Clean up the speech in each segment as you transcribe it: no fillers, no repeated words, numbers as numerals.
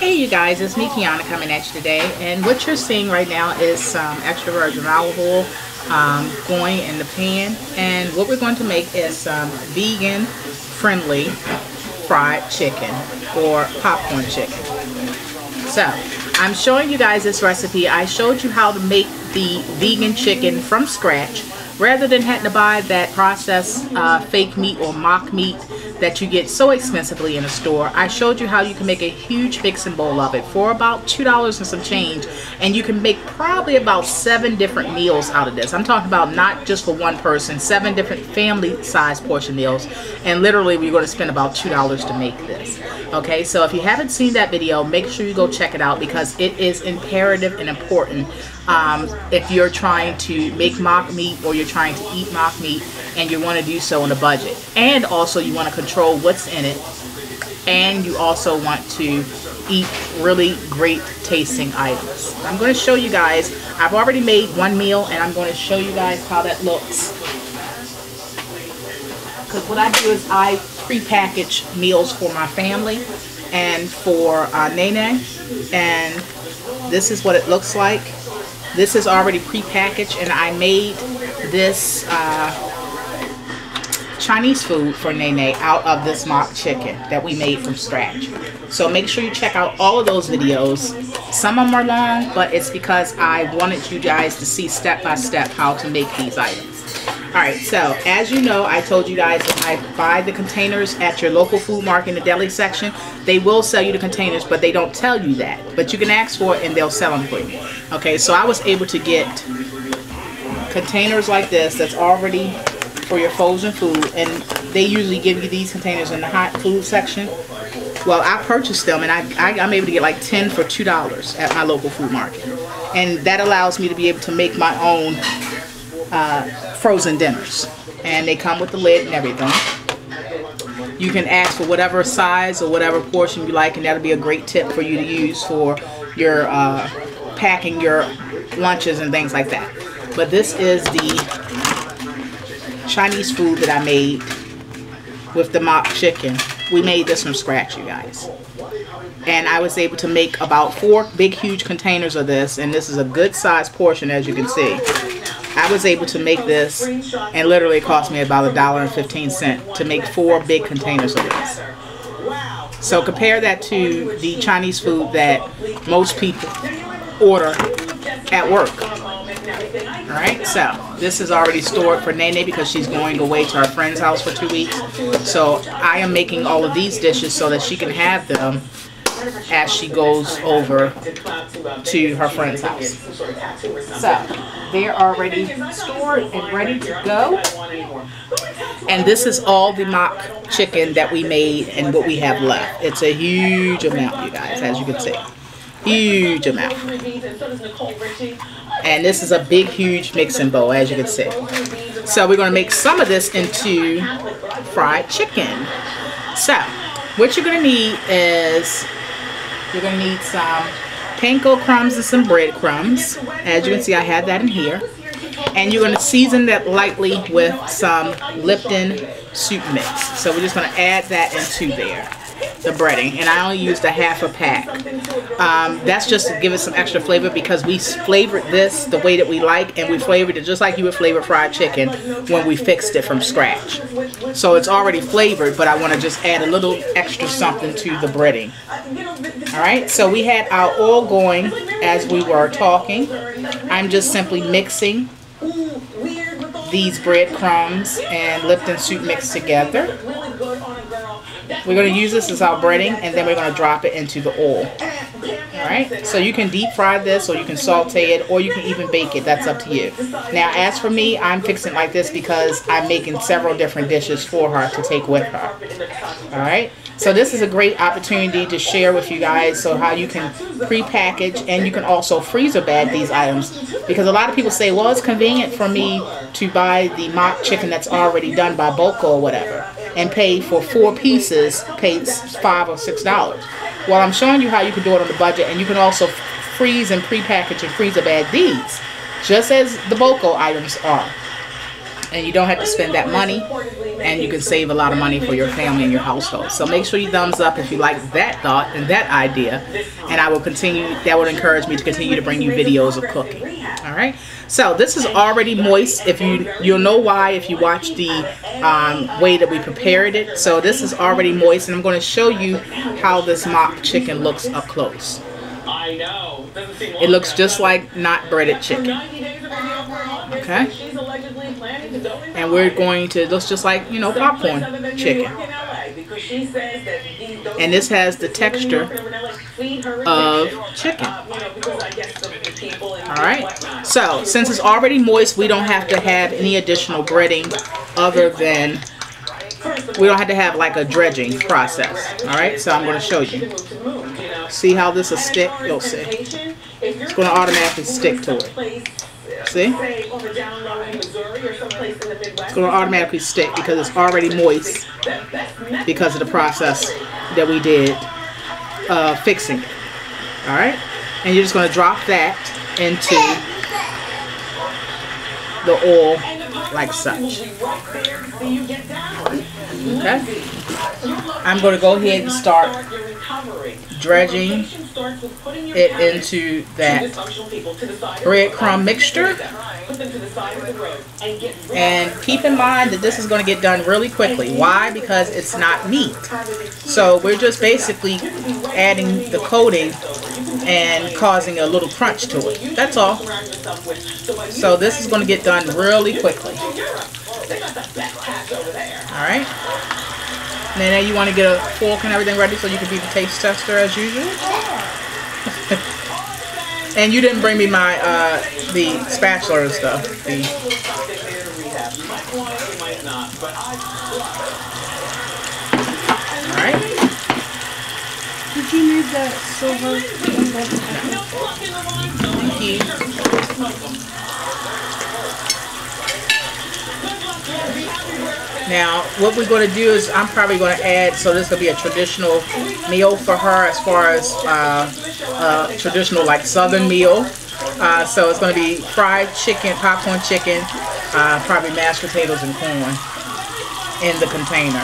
Hey you guys, it's me Kiana coming at you today, and what you're seeing right now is some extra virgin olive oil going in the pan, and what we're going to make is some vegan friendly fried chicken or popcorn chicken. So I'm showing you guys this recipe. I showed you how to make the vegan chicken from scratch rather than having to buy that processed fake meat or mock meat that you get so expensively in a store. I showed you how you can make a huge mixing bowl of it for about $2 and some change, and you can make probably about 7 different meals out of this. I'm talking about not just for one person, 7 different family size portion meals, and literally we're going to spend about $2 to make this. Okay, so if you haven't seen that video, make sure you go check it out because it is imperative and important if you're trying to make mock meat or you're trying to eat mock meat and you want to do so on a budget, and also you want to control what's in it, and you also want to eat really great tasting items. I'm going to show you guys. I've already made one meal and I'm going to show you guys how that looks, because what I do is I pre-package meals for my family and for Nene, and this is what it looks like. This is already pre-packaged, and I made this Chinese food for Nene out of this mock chicken that we made from scratch. So make sure you check out all of those videos. Some of them are long, but it's because I wanted you guys to see step by step how to make these items. Alright, so as you know, I told you guys that I buy the containers at your local food market in the deli section. They will sell you the containers, but they don't tell you that. But you can ask for it and they'll sell them for you. Okay, so I was able to get containers like this that's already for your frozen food, and they usually give you these containers in the hot food section. Well, I purchased them, and I'm able to get like 10 for $2 at my local food market, and that allows me to be able to make my own frozen dinners, and they come with the lid and everything. You can ask for whatever size or whatever portion you like, and that'll be a great tip for you to use for your packing your lunches and things like that. But this is the Chinese food that I made with the mock chicken. We made this from scratch, you guys, and I was able to make about 4 big huge containers of this, and this is a good size portion, as you can see. I was able to make this, and literally it cost me about $1.15 to make 4 big containers of this. So compare that to the Chinese food that most people order at work. Alright, so this is already stored for Nene because she's going away to her friend's house for 2 weeks. So I am making all of these dishes so that she can have them as she goes over to her friend's house. So they're already stored and ready to go. And this is all the mock chicken that we made and what we have left. It's a huge amount, you guys, as you can see. Huge amount. And this is a big huge mixing bowl, as you can see. So we're going to make some of this into fried chicken. So what you're going to need is you're going to need some panko crumbs and some breadcrumbs. As you can see, I have that in here. And you're going to season that lightly with some Lipton soup mix. So we're just going to add that into there, the breading, and I only used a half a pack. That's just to give it some extra flavor, because we flavored this the way that we like, and we flavored it just like you would flavor fried chicken when we fixed it from scratch. So it's already flavored, but I want to just add a little extra something to the breading. Alright, so we had our oil going as we were talking. I'm just simply mixing these breadcrumbs and Lipton soup mix together. We're going to use this as our breading, and then we're going to drop it into the oil. Alright, so you can deep fry this, or you can saute it, or you can even bake it. That's up to you. Now, as for me, I'm fixing it like this because I'm making several different dishes for her to take with her. Alright, so this is a great opportunity to share with you guys so how you can pre-package, and you can also freezer bag these items, because a lot of people say, well, it's convenient for me to buy the mock chicken that's already done by BOWLWILL or whatever, and pay for 4 pieces, pay $5 or $6. Well, I'm showing you how you can do it on the budget, and you can also freeze and pre-package and freezer bag these, just as the BOWLWILL items are. and you don't have to spend that money, and you can save a lot of money for your family and your household. So make sure you thumbs up if you like that thought and that idea, and I will continue. That would encourage me to continue to bring you videos of cooking. All right, so this is already moist. If you'll know why if you watch the way that we prepared it. So this is already moist, and I'm going to show you how this mock chicken looks up close. It looks just like not breaded chicken. Okay, and we're going to, it looks just like, you know, popcorn chicken. And this has the texture of chicken. Alright, so since it's already moist, we don't have to have any additional breading other than, we don't have to have like a dredging process. Alright, so I'm going to show you. See how this will stick? You'll see. It's going to automatically stick to it. See? It's going to automatically stick because it's already moist because of the process that we did fixing it. Alright? And you're just going to drop that into the oil like such. Okay? I'm going to go ahead and start dredging it into that breadcrumb mixture. And keep in mind that this is going to get done really quickly. Why? Because it's not meat. So we're just basically adding the coating and causing a little crunch to it. That's all. So this is going to get done really quickly. Alright. And then you want to get a fork and everything ready so you can be the taste tester as usual. And you didn't bring me my the spatula and stuff. Alright. Did you need that silver? Thank you. Now, what we're going to do is I'm probably going to add, so this will be a traditional meal for her as far as traditional like southern meal. So it's going to be fried chicken, popcorn chicken, probably mashed potatoes and corn in the container.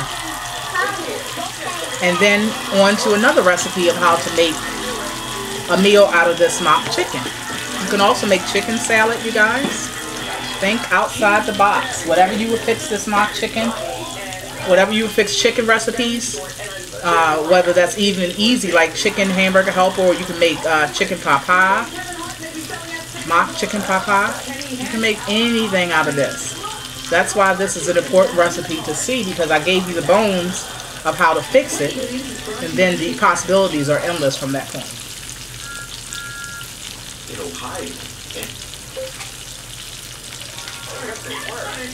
And then on to another recipe of how to make a meal out of this mock chicken. You can also make chicken salad, you guys. Think outside the box. Whatever you would fix this mock chicken, whatever you would fix chicken recipes, whether that's even easy like chicken hamburger helper, or you can make chicken pot pie, mock chicken pot pie. You can make anything out of this. That's why this is an important recipe to see, because I gave you the bones of how to fix it, and then the possibilities are endless from that point.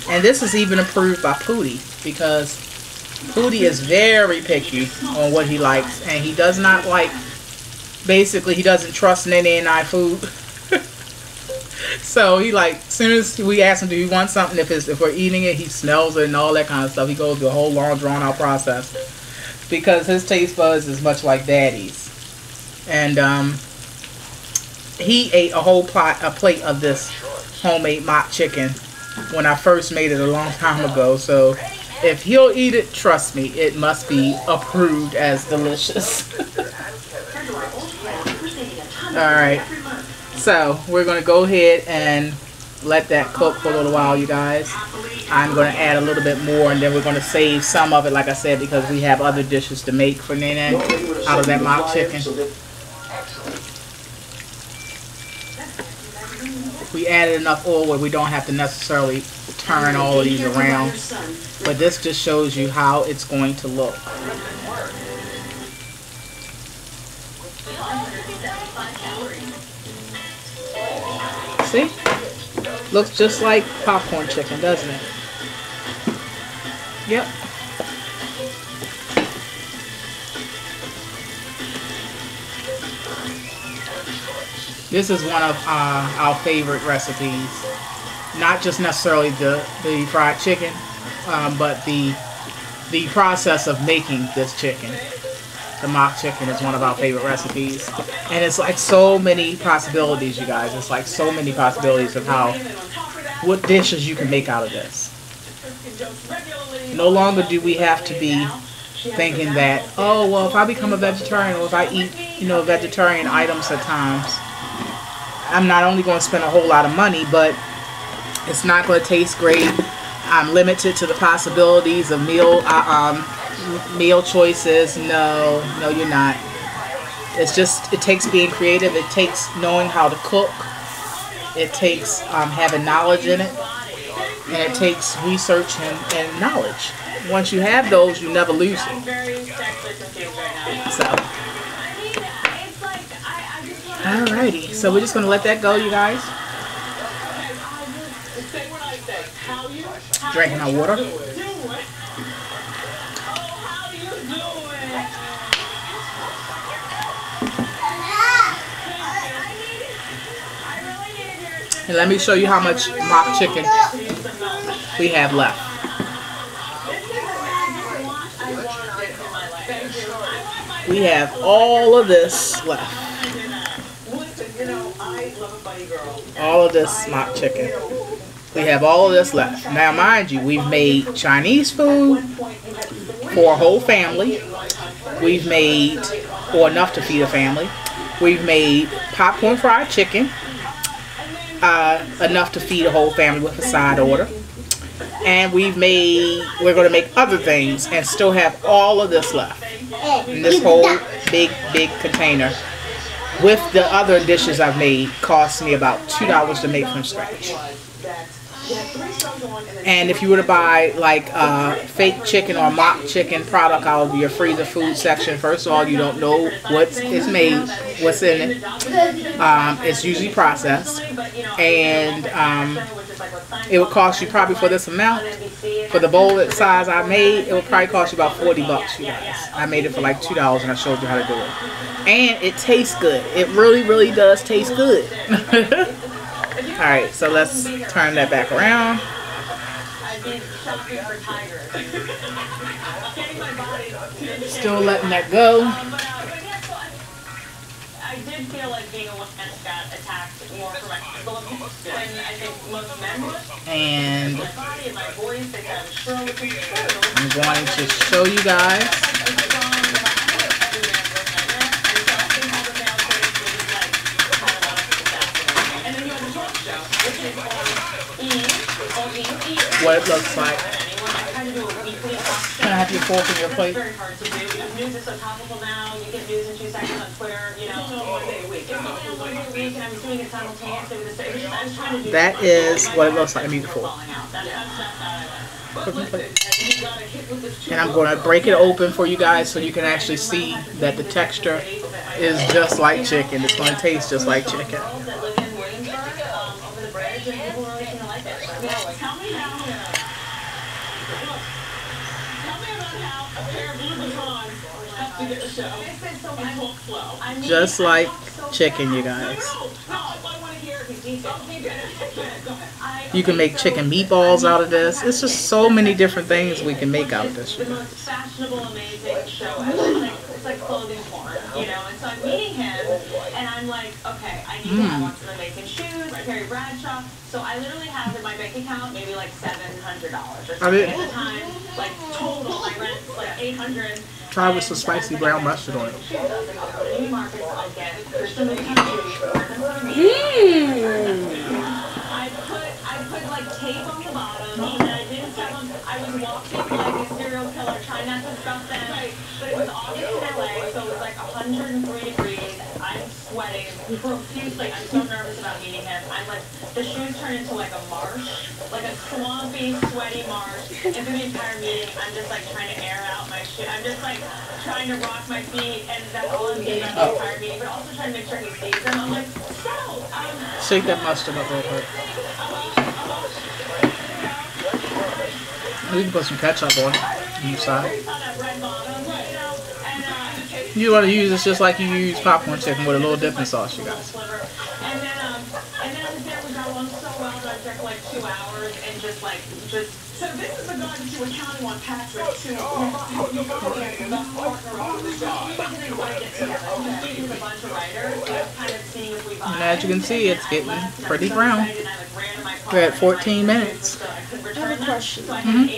And this is even approved by Pootie, because Pootie is very picky on what he likes, and he does not like, basically he doesn't trust Nene and I food. So he like, as soon as we ask him do he want something, if we're eating it, he smells it and all that kind of stuff. He goes through a whole long drawn out process, because his taste buds is much like Daddy's. And he ate a whole plate of this homemade mock chicken when I first made it a long time ago. So if he'll eat it, trust me, it must be approved as delicious. Alright, so we're going to go ahead and let that cook for a little while, you guys. I'm going to add a little bit more, and then we're going to save some of it, like I said, because we have other dishes to make for Nene out of that mock chicken. We added enough oil where we don't have to necessarily turn all of these around, but this just shows you how it's going to look. See? Looks just like popcorn chicken, doesn't it? Yep. This is one of our favorite recipes. Not just necessarily the fried chicken, but the process of making this chicken. The mock chicken is one of our favorite recipes. And it's like so many possibilities, you guys. It's like so many possibilities of what dishes you can make out of this. No longer do we have to be thinking that, oh, well, if I become a vegetarian or if I eat, you know, vegetarian items at times, I'm not only going to spend a whole lot of money, but it's not going to taste great. I'm limited to the possibilities of meal choices. No, you're not. It's just, it takes being creative. It takes knowing how to cook. It takes having knowledge in it. And it takes research and knowledge. Once you have those, you never lose it. So, alrighty. So we're just going to let that go, you guys. Drinking my water. And let me show you how much mock chicken we have left. We have all of this left. All of this mock chicken. We have all of this left. Now, mind you, we've made Chinese food for a whole family. We've made, or enough to feed a family. We've made popcorn fried chicken. Enough to feed a whole family with a side order. And we're going to make other things and still have all of this left. And this whole big container with the other dishes I've made cost me about $2 to make from scratch. And if you were to buy like fake chicken or mock chicken product out of your freezer food section, first of all, you don't know what is made, what's in it. It's usually processed, and it would cost you probably for this amount, for the bowl that size I made, it would probably cost you about 40 bucks, you guys. I made it for like $2 and I showed you how to do it. And it tastes good. It really does taste good. Alright, so let's turn that back around. Still letting that go. I did feel like being a woman got attacked more for my than I think most men would. And I'm going to show you guys. What it looks like. Can I have your fork and your plate? News is so topical now. You get news in 2 seconds on Twitter. You know, one day a week. And I'm doing it simultaneously. That is what it looks like. I'm using a fork. And I'm going to break it open for you guys so you can actually see that the texture is just like chicken. It's going to taste just like chicken. Just like chicken, you guys. You can make chicken meatballs out of this. It's just so many different things we can make out of this. It's like clothing porn, you know. And so I'm meeting him, and I'm like, okay, I need to want to making shoes. I carry Bradshaw, so I literally have in my bank account maybe like $700 or something at the time. Like total, my rent's like $800. Try with some spicy brown mustard on it. I put like tape on the bottom, and I didn't tell him I was walking like a serial killer, trying not to stuff them. But it was August in LA, so it was like 103 degrees. I'm sweating profusely. I'm so nervous about meeting him. I'm like, the shoes turn into like a marsh, like a swampy, sweaty marsh. And through the entire meeting, I'm just like trying to air out my shoes. I'm just like trying to rock my feet, and that's all I'm doing the entire meeting. But also trying to make sure he sees them. I'm like, shake that mustard up real quick. You can put some ketchup on the side. You want to use this just like you use popcorn chicken with a little dipping sauce, you guys. And then I was there, we got along so well that I took like 2 hours and just. So this is the guy that you were counting on, Patrick, to partner on the show. We didn't write it together. We speaking with a bunch of writers, kind of seeing if we vibe. And as you can see, it's getting pretty brown. We're at 14 minutes. question. Don't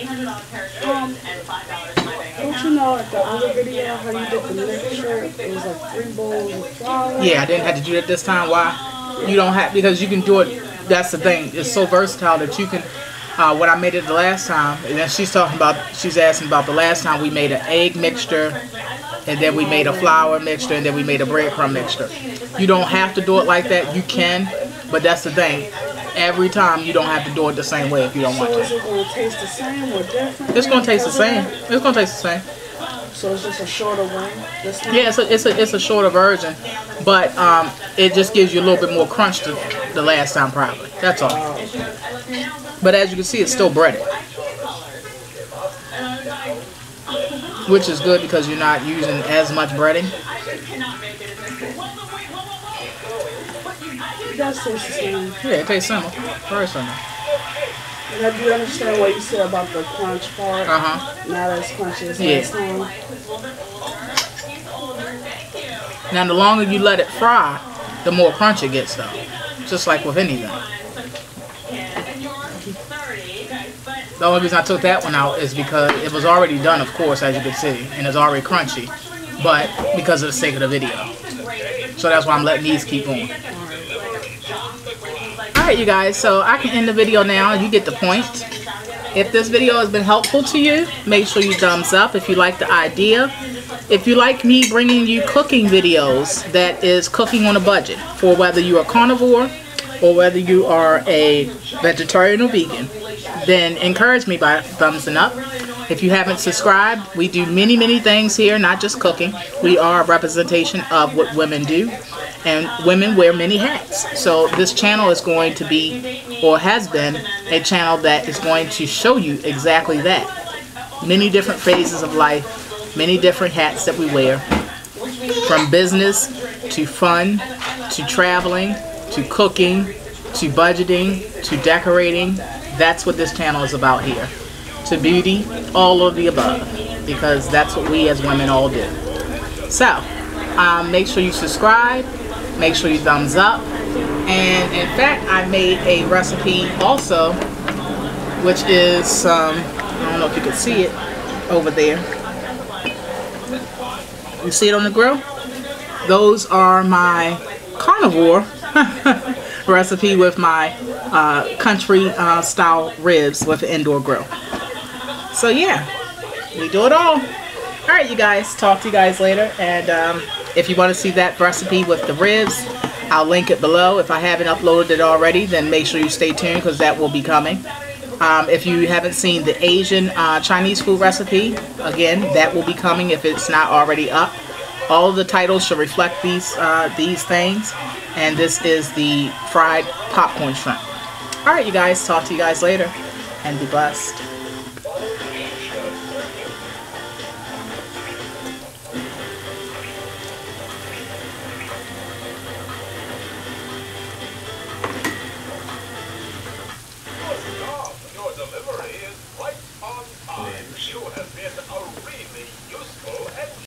you know at the other video how you did the mixture? It was like 3 bowls of flour. Yeah, I didn't have to do that this time. Why? You don't have, because you can do it. That's the thing. It's so versatile that you can. When I made it the last time, and then she's asking about the last time we made an egg mixture, and then we made a flour mixture, and then we made a breadcrumb mixture. You don't have to do it like that. You can, but that's the thing. Every time you don't have to do it the same way if you don't want to. So is it going to taste the same or different? It's going to taste the same. It's going to taste the same. So it's just a shorter one? Yeah, it's a shorter version, but it just gives you a little bit more crunch to the last time probably. That's all. But as you can see, it's still breaded, which is good because you're not using as much breading. It does taste the same. Yeah, it tastes similar. Very similar. And I do understand what you said about the crunch part. Not as crunchy as last time. Now, the longer you let it fry, the more crunch it gets, though. Just like with anything. The only reason I took that one out is because it was already done, of course, as you can see, and it's already crunchy, but because of the sake of the video. So that's why I'm letting these keep on. Alright, you guys, so I can end the video now. You get the point. If this video has been helpful to you, make sure you thumbs up if you like the idea. If you like me bringing you cooking videos that is cooking on a budget, for whether you are carnivore or whether you are a vegetarian or vegan, then encourage me by thumbsing up. If you haven't subscribed, we do many things here, not just cooking. We are a representation of what women do, and women wear many hats. So this channel is going to be, or has been, a channel that is going to show you exactly that. Many different phases of life, many different hats that we wear, from business to fun to traveling to cooking to budgeting to decorating. That's what this channel is about here. To beauty, all of the above, because that's what we as women all do. So make sure you subscribe, make sure you thumbs up, and in fact I made a recipe also, which is I don't know if you can see it over there. You see it on the grill? Those are my carnivore recipe with my country style ribs with an indoor grill. So yeah, we do it all. Alright, you guys, talk to you guys later, and if you want to see that recipe with the ribs, I'll link it below. If I haven't uploaded it already, then make sure you stay tuned, because that will be coming. If you haven't seen the Asian Chinese food recipe, again, that will be coming if it's not already up. All of the titles should reflect these things, and this is the fried popcorn shrimp. Alright, you guys, talk to you guys later, and be blessed.